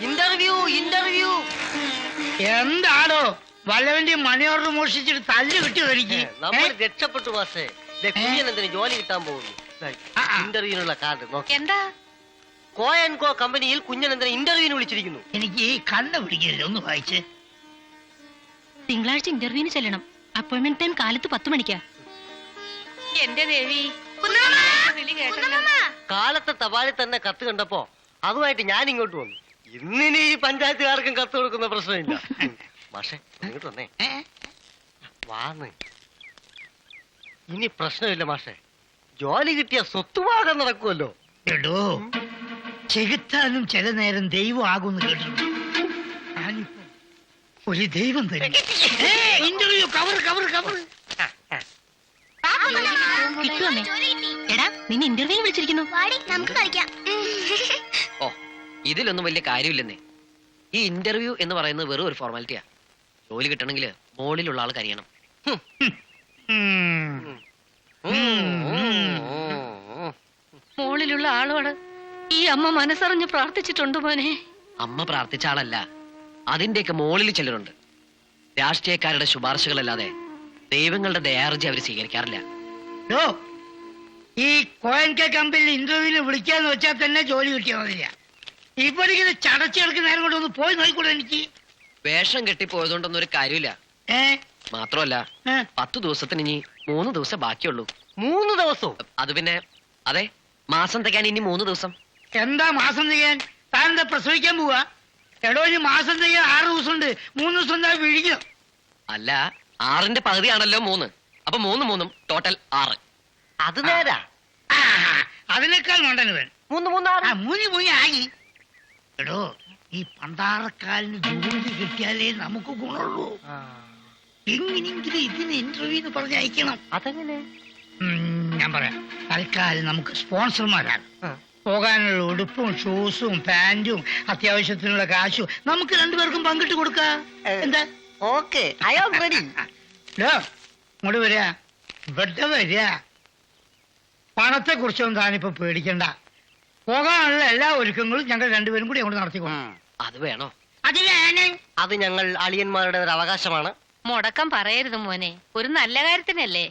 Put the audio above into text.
Interview. എന്താണോ വല്ലവന്റെ money order മോഷിച്ചിട്ട് തല്ല് കിട്ടിയോ എനിക്ക്? നമ്മൾ രക്ഷപ്പെട്ടു മാസേ. കുഞ്ഞനെന്തിന് ജോലി കിട്ടാൻ പോകുന്നു. ഇന്റർവ്യൂവിനുള്ള കാർഡ് നോക്കി. എന്താ? കോ കമ്പനിയിൽ കുഞ്ഞനെന്തിന് ഇന്റർവ്യൂവിന് വിളിച്ചിരിക്കുന്നു. എനിക്ക് ഈ കണ്ണ് പിടിക്കില്ല, ഒന്ന് വായിച്ച്. തിങ്കളാഴ്ച ഇന്റർവ്യൂവിന് ചെല്ലണം. അപ്പോയിന്റ്മെന്റ് ടൈം കാലത്ത് 10 മണിക്കാ. എന്റെ ദേവി, കാലത്തെ തപാലിൽ തന്നെ കത്ത് കണ്ടപ്പോ അതുമായിട്ട് ഞാൻ ഇങ്ങോട്ട് വന്നു. ഇന്നിനി ഈ പഞ്ചായത്തുകാർക്കും കത്ത് കൊടുക്കുന്ന പ്രശ്നമില്ല. മാഷെ ഇങ്ങോട്ട് വന്നേ. വാന്ന് ഇനി പ്രശ്നമില്ല മാഷെ. ജോലി കിട്ടിയ സ്വത്തുഭാഗം നടക്കുമല്ലോ. എടോ, ചെകുത്താനും ചില നേരം ദൈവം ആകുന്നു കേട്ടിട്ടുണ്ട്. ഞാനിപ്പോ ഒരു ദൈവം തരും. Interview cover. കിട്ടുവന്നേ. എടാ, നിന്നെ ഇന്റർവ്യൂവിന് വിളിച്ചിരിക്കുന്നു. നമുക്ക് കളിക്കാം. ഓ, ഇതിലൊന്നും വലിയ കാര്യമില്ലെന്നേ. ഈ ഇന്റർവ്യൂ എന്ന് പറയുന്നത് വെറും ഒരു ഫോർമാലിറ്റിയാ. ജോലി കിട്ടണമെങ്കിൽ മോളിലുള്ള ആൾ കരയണം. മോളിലുള്ള ആളോട് ഈ അമ്മ മനസ്സറിഞ്ഞ് പ്രാർത്ഥിച്ചിട്ടുണ്ട് മോനെ. അമ്മ പ്രാർത്ഥിച്ച ആളല്ല, അതിന്റെയൊക്കെ മോളിൽ ചിലരുണ്ട്. രാഷ്ട്രീയക്കാരുടെ ശുപാർശകളല്ലാതെ ദൈവങ്ങളുടെ ദയാർജി അവർ സ്വീകരിക്കാറില്ല. ഈ കോയൻകെ കമ്പനിയിൽ ഇന്റർവ്യൂവിന് വിളിക്കാന്ന് വെച്ചാൽ തന്നെ ജോലി കിട്ടിയാൽ മതില്ല. ഇവിടെ ഇങ്ങനെ ചടച്ചെടുക്ക് നേരം കൊണ്ട് ഒന്ന് പോയി നോക്കിക്കൂടെ എനിക്ക്? വേഷം കെട്ടിപ്പോയതുകൊണ്ടൊന്നും ഒരു കാര്യമില്ല. മാത്രമല്ല 10 ദിവസത്തിന് ഇനി 3 ദിവസം ബാക്കിയുള്ളൂ. 3 ദിവസവും? അത് പിന്നെ അതെ, മാസം തികയാൻ ഇനി 3 ദിവസം. എന്താ മാസം തികയാൻ? താനെന്താ പ്രസവിക്കാൻ പോവാ? എടോ, ഇനി മാസം തികയാൻ 6 ദിവസമുണ്ട്. 3 ദിവസം എന്താ വിഴിക്കും? അല്ല, 6ന്റെ പകുതിയാണല്ലോ 3. അപ്പൊ 3 ടോട്ടൽ 6. അത് നേരാ. അതിനേക്കാൾ വേണ്ടന് വേണം. 3 ആയി. എടോ, ഈ പണ്ടാറക്കാലിന് ജോലി കിട്ടിയാലേ നമുക്ക് ഗുണമുള്ളൂ. എങ്ങനെയെങ്കിലും ഇതിന് ഇന്റർവ്യൂന്ന് പറഞ്ഞ് അയക്കണം. അതെങ്ങനെ? ഞാൻ പറയാം. തൽക്കാലം നമുക്ക് സ്പോൺസർമാരാണ്. പോകാനുള്ള ഉടുപ്പും ഷൂസും പാന്റും അത്യാവശ്യത്തിനുള്ള കാശും നമുക്ക് 2 പേർക്കും പങ്കിട്ട് കൊടുക്കാം. എന്താ? Okay, I am ready. ഇങ്ങോട്ട് വരിക, ഇവിടെ വരിക. പണത്തെ കുറിച്ചൊന്നും താനിപ്പോ പേടിക്കണ്ട. പോകാനുള്ള എല്ലാ ഒരുക്കങ്ങളും ഞങ്ങൾ 2 പേരും കൂടി അങ്ങോട്ട് നടത്തിക്കോളാം. അത് വേണോ? അത് വേണം. അത് ഞങ്ങൾ അളിയന്മാരുടെ ഒരു അവകാശമാണ്. മുടക്കം പറയരുത് മോനെ, ഒരു നല്ല കാര്യത്തിനല്ലേ.